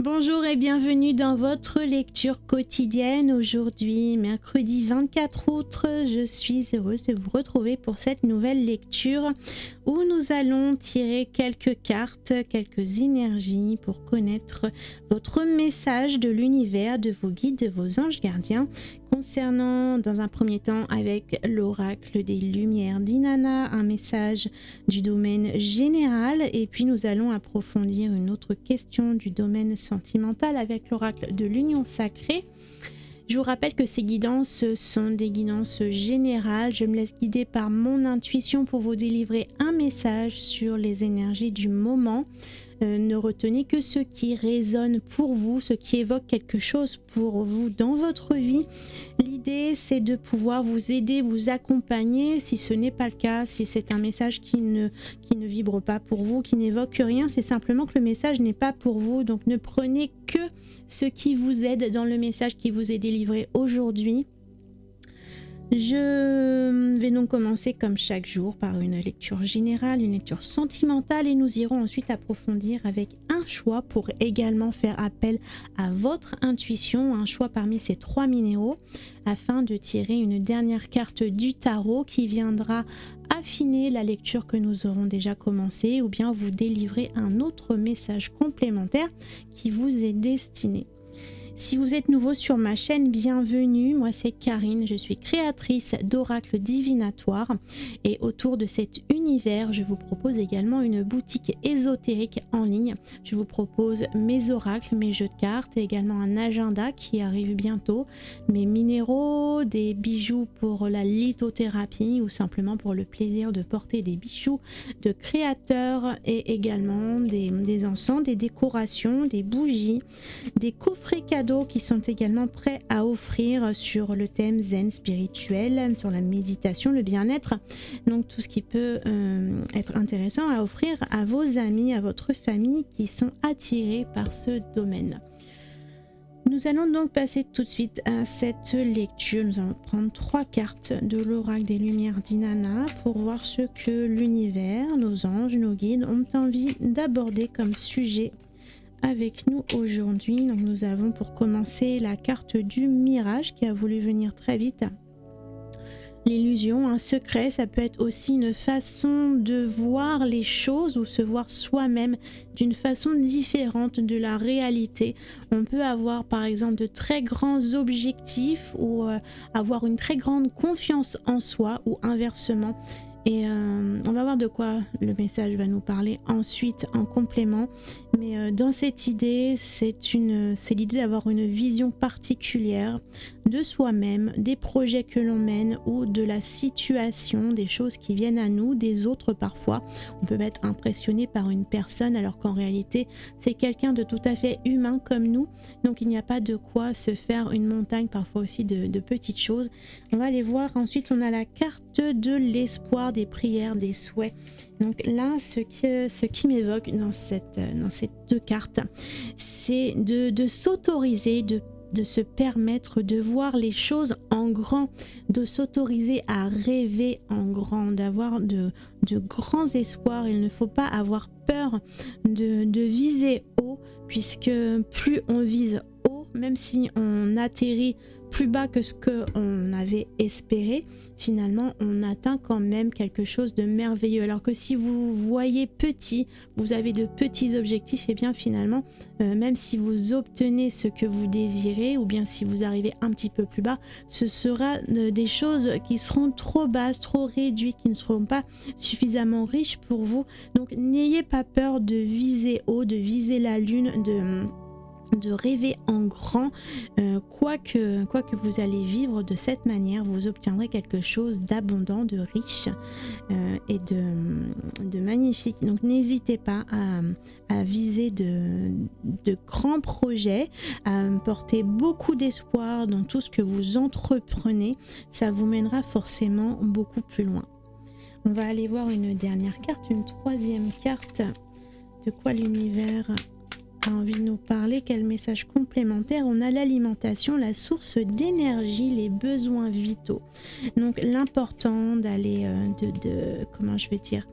Bonjour et bienvenue dans votre lecture quotidienne. Aujourd'hui, mercredi 24 août, je suis heureuse de vous retrouver pour cette nouvelle lecture où nous allons tirer quelques cartes, quelques énergies pour connaître votre message de l'univers, de vos guides, de vos anges gardiens. Concernant, dans un premier temps, avec l'oracle des lumières d'Inanna, un message du domaine général, et puis nous allons approfondir une autre question du domaine sentimental avec l'oracle de l'union sacrée. Je vous rappelle que ces guidances sont des guidances générales. Je me laisse guider par mon intuition pour vous délivrer un message sur les énergies du moment. Ne retenez que ce qui résonne pour vous, ce qui évoque quelque chose pour vous dans votre vie. L'idée, c'est de pouvoir vous aider, vous accompagner. Si ce n'est pas le cas, si c'est un message qui ne vibre pas pour vous, qui n'évoque rien, c'est simplement que le message n'est pas pour vous. Donc ne prenez que ce qui vous aide dans le message qui vous est délivré aujourd'hui. Je vais donc commencer comme chaque jour par une lecture générale, une lecture sentimentale, et nous irons ensuite approfondir avec un choix pour également faire appel à votre intuition, un choix parmi ces 3 minéraux, afin de tirer une dernière carte du tarot qui viendra affiner la lecture que nous aurons déjà commencée, ou bien vous délivrer un autre message complémentaire qui vous est destiné. Si vous êtes nouveau sur ma chaîne, bienvenue, moi c'est Karine, je suis créatrice d'oracles divinatoires et autour de cet univers, je vous propose également une boutique ésotérique en ligne. Je vous propose mes oracles, mes jeux de cartes et également un agenda qui arrive bientôt, mes minéraux, des bijoux pour la lithothérapie ou simplement pour le plaisir de porter des bijoux de créateurs et également des encens, des décorations, des bougies, des coffrets cadeaux qui sont également prêts à offrir sur le thème zen spirituel, sur la méditation, le bien-être, donc tout ce qui peut être intéressant à offrir à vos amis, à votre famille qui sont attirés par ce domaine. Nous allons donc passer tout de suite à cette lecture. Nous allons prendre 3 cartes de l'oracle des lumières d'Inanna pour voir ce que l'univers, nos anges, nos guides ont envie d'aborder comme sujet avec nous aujourd'hui. Donc nous avons pour commencer la carte du mirage qui a voulu venir très vite. L'illusion, un secret, ça peut être aussi une façon de voir les choses ou se voir soi-même d'une façon différente de la réalité. On peut avoir par exemple de très grands objectifs ou avoir une très grande confiance en soi ou inversement. Et on va voir de quoi le message va nous parler ensuite en complément. Mais dans cette idée, c'est l'idée d'avoir une vision particulière de soi-même, des projets que l'on mène ou de la situation, des choses qui viennent à nous, des autres parfois. On peut être impressionné par une personne alors qu'en réalité, c'est quelqu'un de tout à fait humain comme nous. Donc il n'y a pas de quoi se faire une montagne parfois aussi de petites choses. On va aller voir. Ensuite, on a la carte de l'espoir, des prières, des souhaits. Donc là, ce qui m'évoque dans ces 2 cartes, c'est de s'autoriser, de se permettre de voir les choses en grand, de s'autoriser à rêver en grand, d'avoir de grands espoirs. Il ne faut pas avoir peur de viser haut, puisque plus on vise haut, même si on atterrit plus bas que ce qu'on avait espéré, finalement on atteint quand même quelque chose de merveilleux. Alors que si vous voyez petit, vous avez de petits objectifs, et bien finalement même si vous obtenez ce que vous désirez, ou bien si vous arrivez un petit peu plus bas, ce sera des choses qui seront trop basses, trop réduites, qui ne seront pas suffisamment riches pour vous. Donc n'ayez pas peur de viser haut, de viser la lune, de rêver en grand. Quoi que vous allez vivre de cette manière, vous obtiendrez quelque chose d'abondant, de riche et de magnifique. Donc n'hésitez pas à viser de grands projets, à porter beaucoup d'espoir dans tout ce que vous entreprenez. Ça vous mènera forcément beaucoup plus loin. On va aller voir une dernière carte, une 3e carte. De quoi l'univers a envie de nous parler? Quel message complémentaire? On a l'alimentation, la source d'énergie, les besoins vitaux. Donc l'important d'aller comment je vais dire,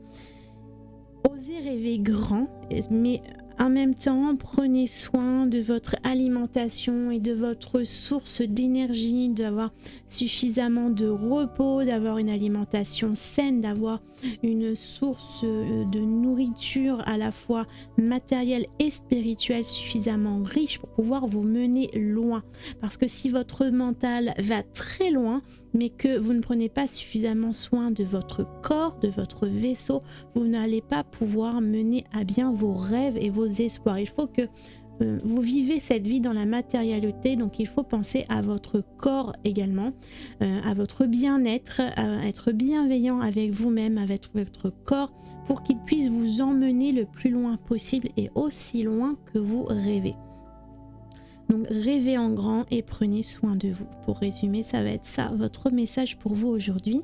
oser rêver grand, mais En même temps, prenez soin de votre alimentation et de votre source d'énergie, d'avoir suffisamment de repos, d'avoir une alimentation saine, d'avoir une source de nourriture à la fois matérielle et spirituelle suffisamment riche pour pouvoir vous mener loin. Parce que si votre mental va très loin, mais que vous ne prenez pas suffisamment soin de votre corps, de votre vaisseau, vous n'allez pas pouvoir mener à bien vos rêves et vos espoirs. Il faut que vous vivez cette vie dans la matérialité, donc il faut penser à votre corps également, à votre bien-être, à être bienveillant avec vous-même, avec votre corps, pour qu'il puisse vous emmener le plus loin possible et aussi loin que vous rêvez. Donc rêvez en grand et prenez soin de vous. Pour résumer, ça va être ça, votre message pour vous aujourd'hui.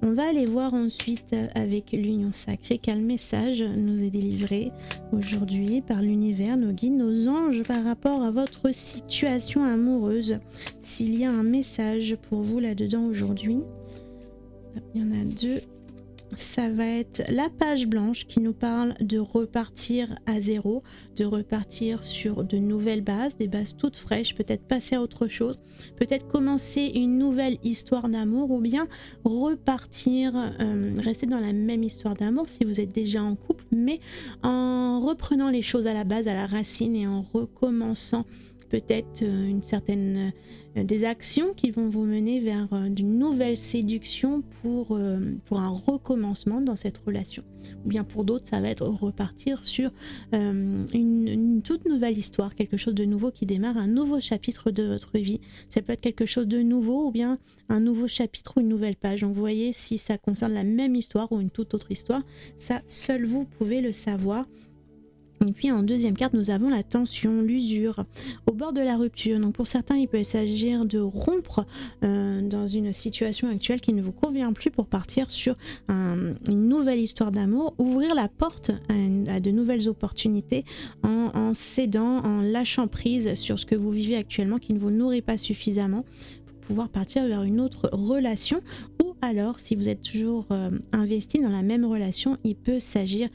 On va aller voir ensuite avec l'union sacrée quel message nous est délivré aujourd'hui par l'univers, nos guides, nos anges par rapport à votre situation amoureuse. S'il y a un message pour vous là-dedans aujourd'hui, il y en a deux. Ça va être la page blanche qui nous parle de repartir à zéro, de repartir sur de nouvelles bases, des bases toutes fraîches, peut-être passer à autre chose, peut-être commencer une nouvelle histoire d'amour ou bien repartir, rester dans la même histoire d'amour si vous êtes déjà en couple, mais en reprenant les choses à la base, à la racine et en recommençant peut-être une certaine des actions qui vont vous mener vers d'une nouvelle séduction pour un recommencement dans cette relation. Ou bien pour d'autres, ça va être repartir sur une toute nouvelle histoire, quelque chose de nouveau qui démarre, un nouveau chapitre de votre vie. Ça peut être quelque chose de nouveau ou bien un nouveau chapitre ou une nouvelle page. Donc vous voyez, si ça concerne la même histoire ou une toute autre histoire, ça seul vous pouvez le savoir. Et puis en deuxième carte, nous avons la tension, l'usure, au bord de la rupture. Donc pour certains, il peut s'agir de rompre dans une situation actuelle qui ne vous convient plus pour partir sur une nouvelle histoire d'amour, ouvrir la porte à de nouvelles opportunités en cédant, en lâchant prise sur ce que vous vivez actuellement qui ne vous nourrit pas suffisamment pour pouvoir partir vers une autre relation. Ou alors, si vous êtes toujours investi dans la même relation, il peut s'agir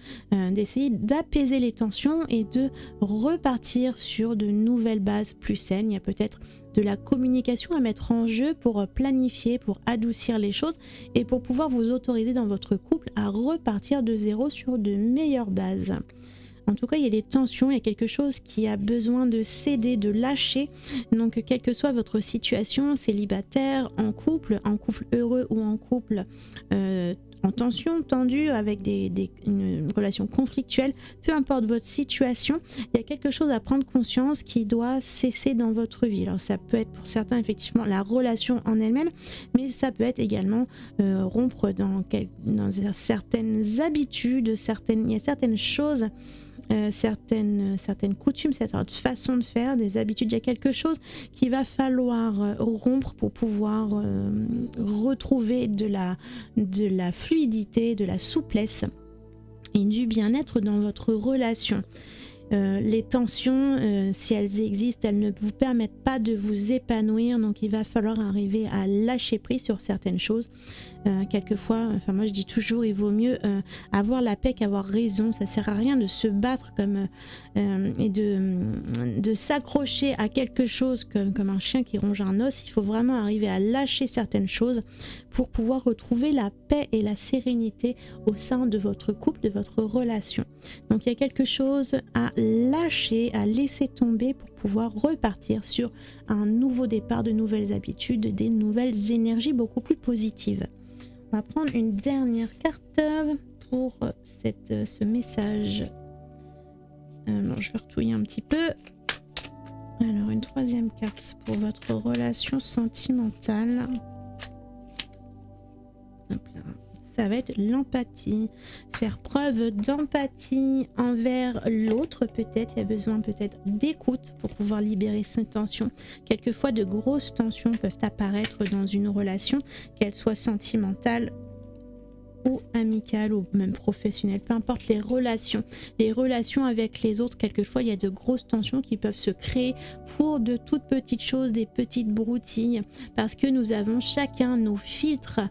d'essayer d'apaiser les tensions et de repartir sur de nouvelles bases plus saines. Il y a peut-être de la communication à mettre en jeu pour planifier, pour adoucir les choses et pour pouvoir vous autoriser dans votre couple à repartir de zéro sur de meilleures bases. En tout cas, il y a des tensions, il y a quelque chose qui a besoin de céder, de lâcher. Donc, quelle que soit votre situation, célibataire, en couple heureux ou en couple en tension, tendu, avec une relation conflictuelle, peu importe votre situation, il y a quelque chose à prendre conscience qui doit cesser dans votre vie. Alors, ça peut être pour certains, effectivement, la relation en elle-même, mais ça peut être également rompre dans certaines habitudes, il y a certaines choses, certaines coutumes, certaines façons de faire, des habitudes. Il y a quelque chose qu'il va falloir rompre pour pouvoir retrouver de la fluidité, de la souplesse et du bien-être dans votre relation. Les tensions, si elles existent, elles ne vous permettent pas de vous épanouir, donc il va falloir arriver à lâcher prise sur certaines choses. Quelquefois, moi je dis toujours, il vaut mieux avoir la paix qu'avoir raison. Ça sert à rien de se battre et de s'accrocher à quelque chose comme un chien qui ronge un os. Il faut vraiment arriver à lâcher certaines choses pour pouvoir retrouver la paix et la sérénité au sein de votre couple, de votre relation. Donc il y a quelque chose à lâcher, à laisser tomber pour pouvoir repartir sur un nouveau départ, de nouvelles habitudes, des nouvelles énergies beaucoup plus positives. On va prendre une dernière carte pour ce message. Alors, je vais retouiller un petit peu. Alors, une troisième carte pour votre relation sentimentale. Hop là. Ça va être l'empathie. Faire preuve d'empathie envers l'autre, peut-être. Il y a besoin peut-être d'écoute pour pouvoir libérer cette tension. Quelquefois, de grosses tensions peuvent apparaître dans une relation, qu'elle soit sentimentale ou amicales ou même professionnelles, peu importe les relations avec les autres, quelquefois il y a de grosses tensions qui peuvent se créer pour de toutes petites choses, des petites broutilles, parce que nous avons chacun nos filtres,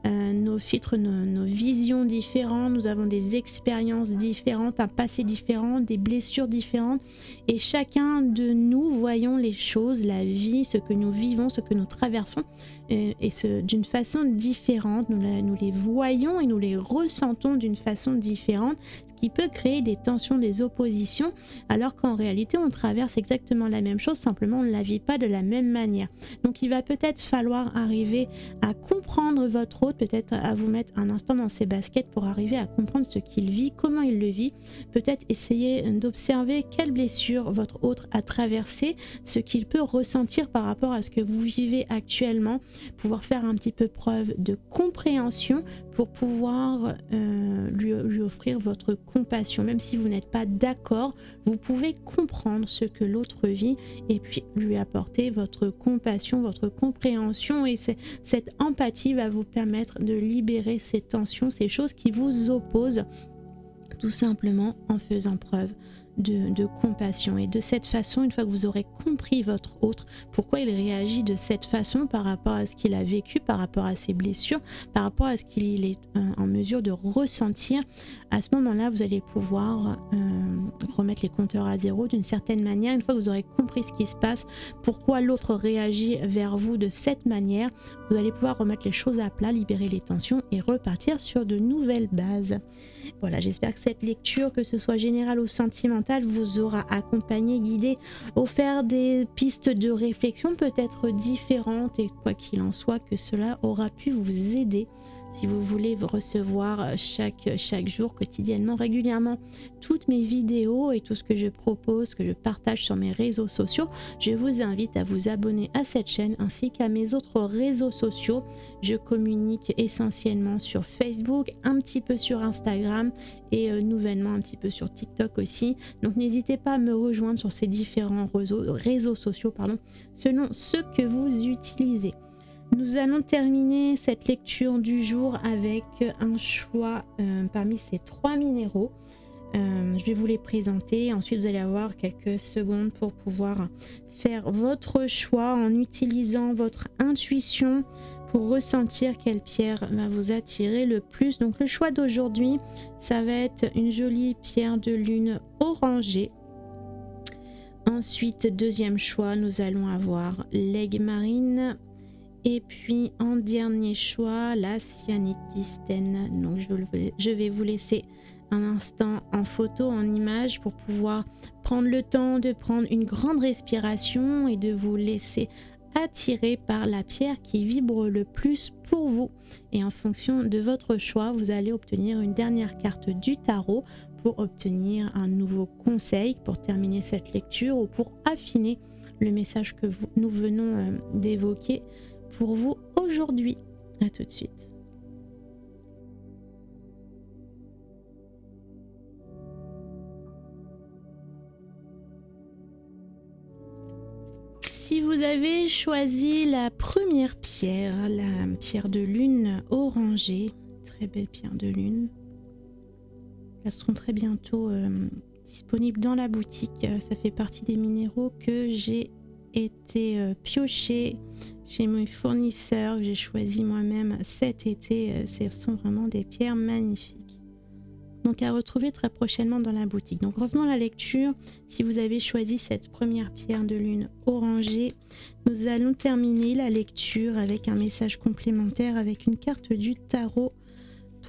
nos visions différentes, nous avons des expériences différentes, un passé différent, des blessures différentes, et chacun de nous voyons les choses, la vie, ce que nous vivons, ce que nous traversons, d'une façon différente. Nous les voyons et nous les ressentons d'une façon différente, ce qui peut créer des tensions, des oppositions, alors qu'en réalité on traverse exactement la même chose, simplement on ne la vit pas de la même manière. Donc il va peut-être falloir arriver à comprendre votre autre, peut-être à vous mettre un instant dans ses baskets pour arriver à comprendre ce qu'il vit, comment il le vit, peut-être essayer d'observer quelle blessure votre autre a traversé, ce qu'il peut ressentir par rapport à ce que vous vivez actuellement, pouvoir faire un petit peu preuve de compréhension pour pouvoir lui offrir votre compassion. Même si vous n'êtes pas d'accord, vous pouvez comprendre ce que l'autre vit et puis lui apporter votre compassion, votre compréhension, et cette empathie va vous permettre de libérer ces tensions, ces choses qui vous opposent, tout simplement en faisant preuve de compassion. Et de cette façon, une fois que vous aurez compris votre autre, pourquoi il réagit de cette façon par rapport à ce qu'il a vécu, par rapport à ses blessures, par rapport à ce qu'il est en mesure de ressentir, à ce moment-là, vous allez pouvoir remettre les compteurs à zéro d'une certaine manière. Une fois que vous aurez compris ce qui se passe, pourquoi l'autre réagit vers vous de cette manière, vous allez pouvoir remettre les choses à plat, libérer les tensions et repartir sur de nouvelles bases. Voilà, j'espère que cette lecture, que ce soit générale ou sentimentale, vous aura accompagné, guidé, offert des pistes de réflexion peut-être différentes, et quoi qu'il en soit, que cela aura pu vous aider. Si vous voulez recevoir chaque jour, quotidiennement, régulièrement, toutes mes vidéos et tout ce que je propose, que je partage sur mes réseaux sociaux, je vous invite à vous abonner à cette chaîne ainsi qu'à mes autres réseaux sociaux. Je communique essentiellement sur Facebook, un petit peu sur Instagram et nouvellement un petit peu sur TikTok aussi. Donc n'hésitez pas à me rejoindre sur ces différents réseaux sociaux, selon ceux que vous utilisez. Nous allons terminer cette lecture du jour avec un choix parmi ces 3 minéraux. Je vais vous les présenter. Ensuite, vous allez avoir quelques secondes pour pouvoir faire votre choix en utilisant votre intuition pour ressentir quelle pierre va vous attirer le plus. Donc le choix d'aujourd'hui, ça va être une jolie pierre de lune orangée. Ensuite, deuxième choix, nous allons avoir l'aigle marine. Et puis en dernier choix, la cyanidistène. Donc je vais vous laisser un instant en photo, en image, pour pouvoir prendre le temps de prendre une grande respiration et de vous laisser attirer par la pierre qui vibre le plus pour vous. Et en fonction de votre choix, vous allez obtenir une dernière carte du tarot pour obtenir un nouveau conseil pour terminer cette lecture ou pour affiner le message que nous venons d'évoquer pour vous aujourd'hui. À tout de suite. Si vous avez choisi la première pierre, la pierre de lune orangée, très belle pierre de lune, elles seront très bientôt disponibles dans la boutique. Ça fait partie des minéraux que j'ai été pioché chez mes fournisseurs, que j'ai choisi moi-même cet été. Ce sont vraiment des pierres magnifiques. Donc à retrouver très prochainement dans la boutique. Donc revenons à la lecture. Si vous avez choisi cette première pierre de lune orangée, nous allons terminer la lecture avec un message complémentaire avec une carte du tarot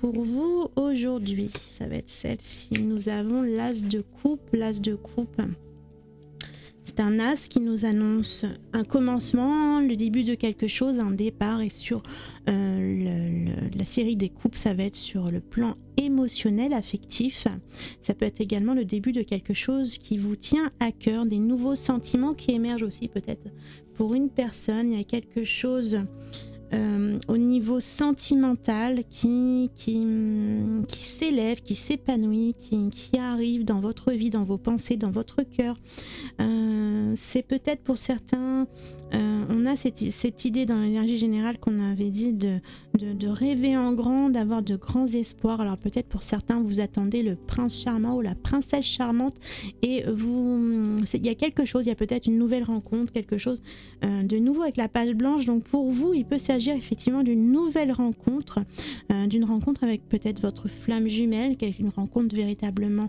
pour vous aujourd'hui. Ça va être celle-ci. Nous avons l'as de coupe. L'as de coupe, c'est un as qui nous annonce un commencement, le début de quelque chose, un départ. Et sur la série des coupes, ça va être sur le plan émotionnel, affectif. Ça peut être également le début de quelque chose qui vous tient à cœur, des nouveaux sentiments qui émergent aussi peut-être pour une personne. Il y a quelque chose au niveau sentimental qui s'élève, qui s'épanouit, qui arrive dans votre vie, dans vos pensées, dans votre cœur. C'est peut-être pour certains, on a cette idée dans l'énergie générale qu'on avait dit de rêver en grand, d'avoir de grands espoirs. Alors peut-être pour certains, vous attendez le prince charmant ou la princesse charmante et il y a quelque chose, il y a peut-être une nouvelle rencontre, quelque chose de nouveau avec la page blanche. Donc pour vous, il peut s'agir effectivement d'une nouvelle rencontre, d'une rencontre avec peut-être votre flamme jumelle, une rencontre véritablement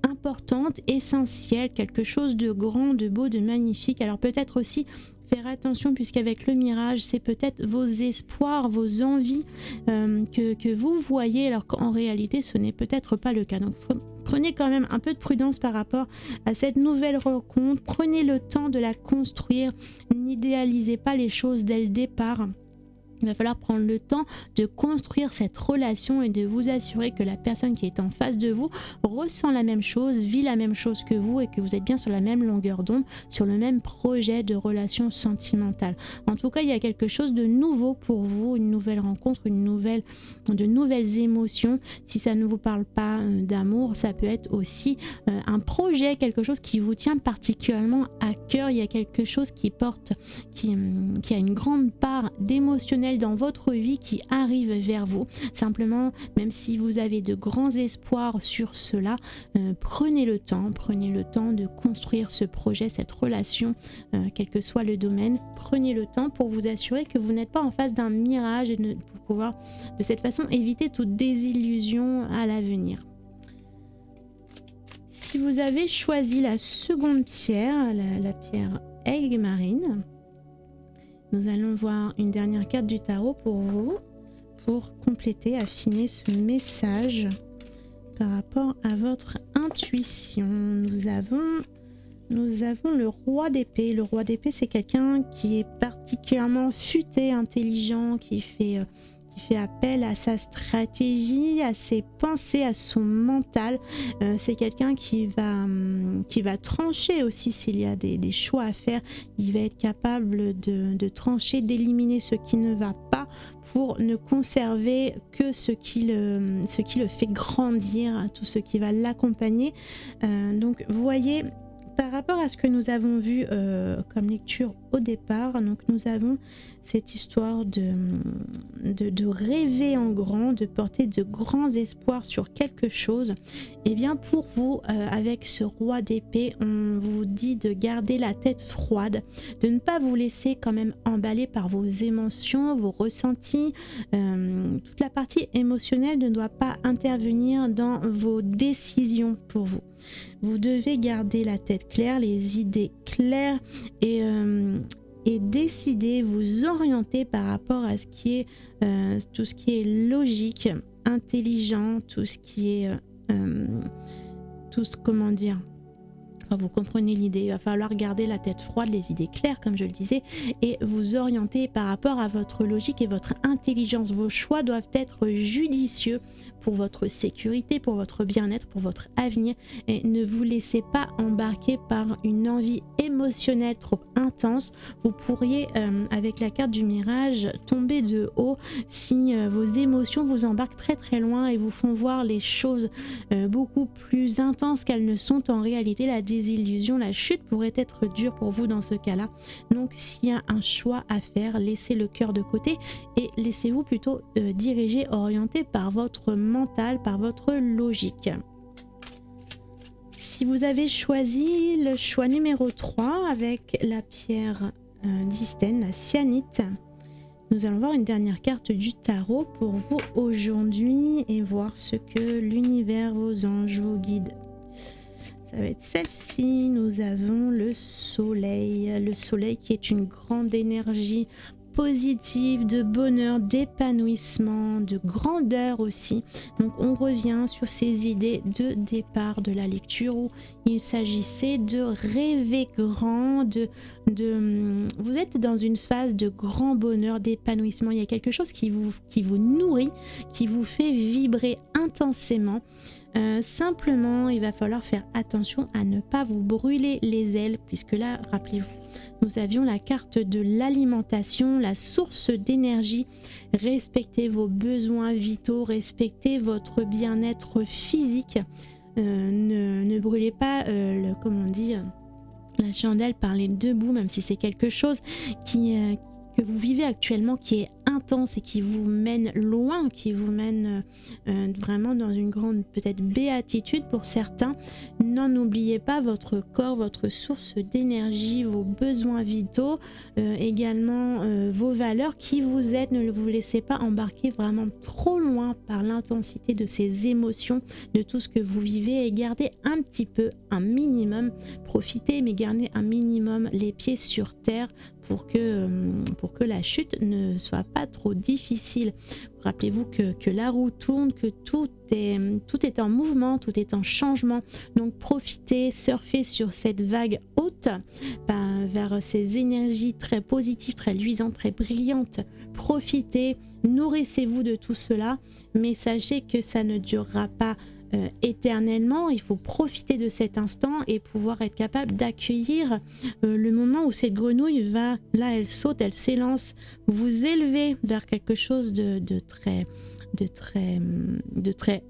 importante, essentielle, quelque chose de grand, de beau, de magnifique. Alors peut-être aussi faire attention puisqu'avec le mirage, c'est peut-être vos espoirs, vos envies que vous voyez alors qu'en réalité ce n'est peut-être pas le cas. Donc prenez quand même un peu de prudence par rapport à cette nouvelle rencontre, prenez le temps de la construire, n'idéalisez pas les choses dès le départ. Il va falloir prendre le temps de construire cette relation et de vous assurer que la personne qui est en face de vous ressent la même chose, vit la même chose que vous et que vous êtes bien sur la même longueur d'onde, sur le même projet de relation sentimentale. En tout cas, il y a quelque chose de nouveau pour vous, une nouvelle rencontre, de nouvelles émotions. Si ça ne vous parle pas d'amour, ça peut être aussi un projet, quelque chose qui vous tient particulièrement à cœur. Il y a quelque chose qui a une grande part d'émotionnel dans votre vie qui arrive vers vous. Simplement, même si vous avez de grands espoirs sur cela, prenez le temps de construire ce projet, cette relation, quel que soit le domaine. Prenez le temps pour vous assurer que vous n'êtes pas en face d'un mirage et pour pouvoir de cette façon éviter toute désillusion à l'avenir. Si vous avez choisi la seconde pierre, la pierre aigle marine, nous allons voir une dernière carte du tarot pour vous, pour compléter, affiner ce message par rapport à votre intuition. Nous avons le roi d'épée. Le roi d'épée, c'est quelqu'un qui est particulièrement futé, intelligent, qui fait appel à sa stratégie, à ses pensées, à son mental. C'est quelqu'un qui va trancher aussi s'il y a des choix à faire. Il va être capable de trancher, d'éliminer ce qui ne va pas pour ne conserver que ce qui le fait grandir, tout ce qui va l'accompagner. Donc vous voyez, par rapport à ce que nous avons vu comme lecture au départ, donc nous avons cette histoire de rêver en grand, de porter de grands espoirs sur quelque chose. Et bien pour vous, avec ce roi d'épée, on vous dit de garder la tête froide, de ne pas vous laisser quand même emballer par vos émotions, vos ressentis. Toute la partie émotionnelle ne doit pas intervenir dans vos décisions pour vous. Vous devez garder la tête claire, les idées claires et décider, vous orienter par rapport à tout ce qui est logique, intelligent, tout ce qui est comment dire. Enfin, vous comprenez l'idée, il va falloir garder la tête froide, les idées claires comme je le disais, et vous orienter par rapport à votre logique et votre intelligence. Vos choix doivent être judicieux pour votre sécurité, pour votre bien-être, pour votre avenir, et ne vous laissez pas embarquer par une envie émotionnelle trop intense. Vous pourriez, avec la carte du mirage, tomber de haut si vos émotions vous embarquent très très loin et vous font voir les choses beaucoup plus intenses qu'elles ne sont en réalité. La désillusion, la chute pourrait être dure pour vous dans ce cas-là. Donc s'il y a un choix à faire, laissez le cœur de côté et laissez-vous plutôt diriger, orienter par votre mental, par votre logique. Si vous avez choisi le choix numéro 3 avec la pierre d'Isten, la cyanite, nous allons voir une dernière carte du tarot pour vous aujourd'hui et voir ce que l'univers, vos anges vous guident. Ça va être celle-ci. Nous avons le soleil qui est une grande énergie positive, de bonheur, d'épanouissement, de grandeur aussi. Donc on revient sur ces idées de départ de la lecture où il s'agissait de rêver grand, de vous êtes dans une phase de grand bonheur, d'épanouissement. Il y a quelque chose qui vous nourrit, qui vous fait vibrer intensément. Simplement, il va falloir faire attention à ne pas vous brûler les ailes, puisque là, rappelez-vous, nous avions la carte de l'alimentation, la source d'énergie. Respectez vos besoins vitaux, respectez votre bien-être physique. Ne brûlez pas, comme on dit, la chandelle par les deux bouts, même si c'est quelque chose que vous vivez actuellement, qui est intense et qui vous mène loin, qui vous mène vraiment dans une grande peut-être béatitude pour certains. N'oubliez pas votre corps, votre source d'énergie, vos besoins vitaux, également vos valeurs qui vous aident. Ne vous laissez pas embarquer vraiment trop loin par l'intensité de ces émotions, de tout ce que vous vivez, et gardez un petit peu, un minimum, profitez mais gardez un minimum les pieds sur terre pour que la chute ne soit pas trop difficile. Rappelez-vous que la roue tourne, que tout est en mouvement, tout est en changement. Donc profitez, surfez sur cette vague haute vers ces énergies très positives, très luisantes, très brillantes. Profitez, nourrissez-vous de tout cela, mais sachez que ça ne durera pas éternellement. Il faut profiter de cet instant et pouvoir être capable d'accueillir le moment où cette grenouille va, là elle saute, elle s'élance, vous élevez vers quelque chose de très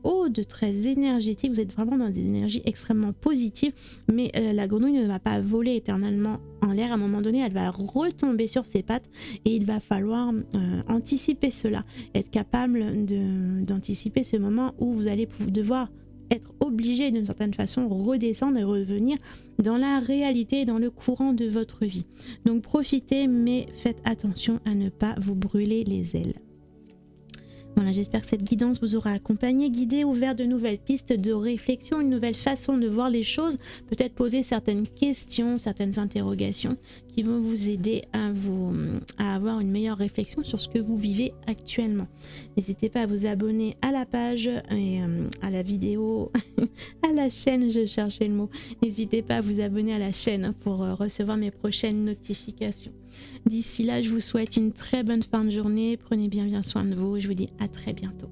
haut, de très énergétique. Vous êtes vraiment dans des énergies extrêmement positives, mais la grenouille ne va pas voler éternellement en l'air. À un moment donné, elle va retomber sur ses pattes et il va falloir anticiper cela, être capable d'anticiper ce moment où vous allez devoir être obligé d'une certaine façon redescendre et revenir dans la réalité, dans le courant de votre vie. Donc profitez, mais faites attention à ne pas vous brûler les ailes. Voilà, j'espère que cette guidance vous aura accompagné, guidé, ouvert de nouvelles pistes de réflexion, une nouvelle façon de voir les choses, peut-être poser certaines questions, certaines interrogations qui vont vous aider à avoir une meilleure réflexion sur ce que vous vivez actuellement. N'hésitez pas à vous abonner à la page et à la vidéo, à la chaîne, je cherchais le mot. N'hésitez pas à vous abonner à la chaîne pour recevoir mes prochaines notifications. D'ici là, je vous souhaite une très bonne fin de journée. Prenez bien soin de vous. Je vous dis à très bientôt.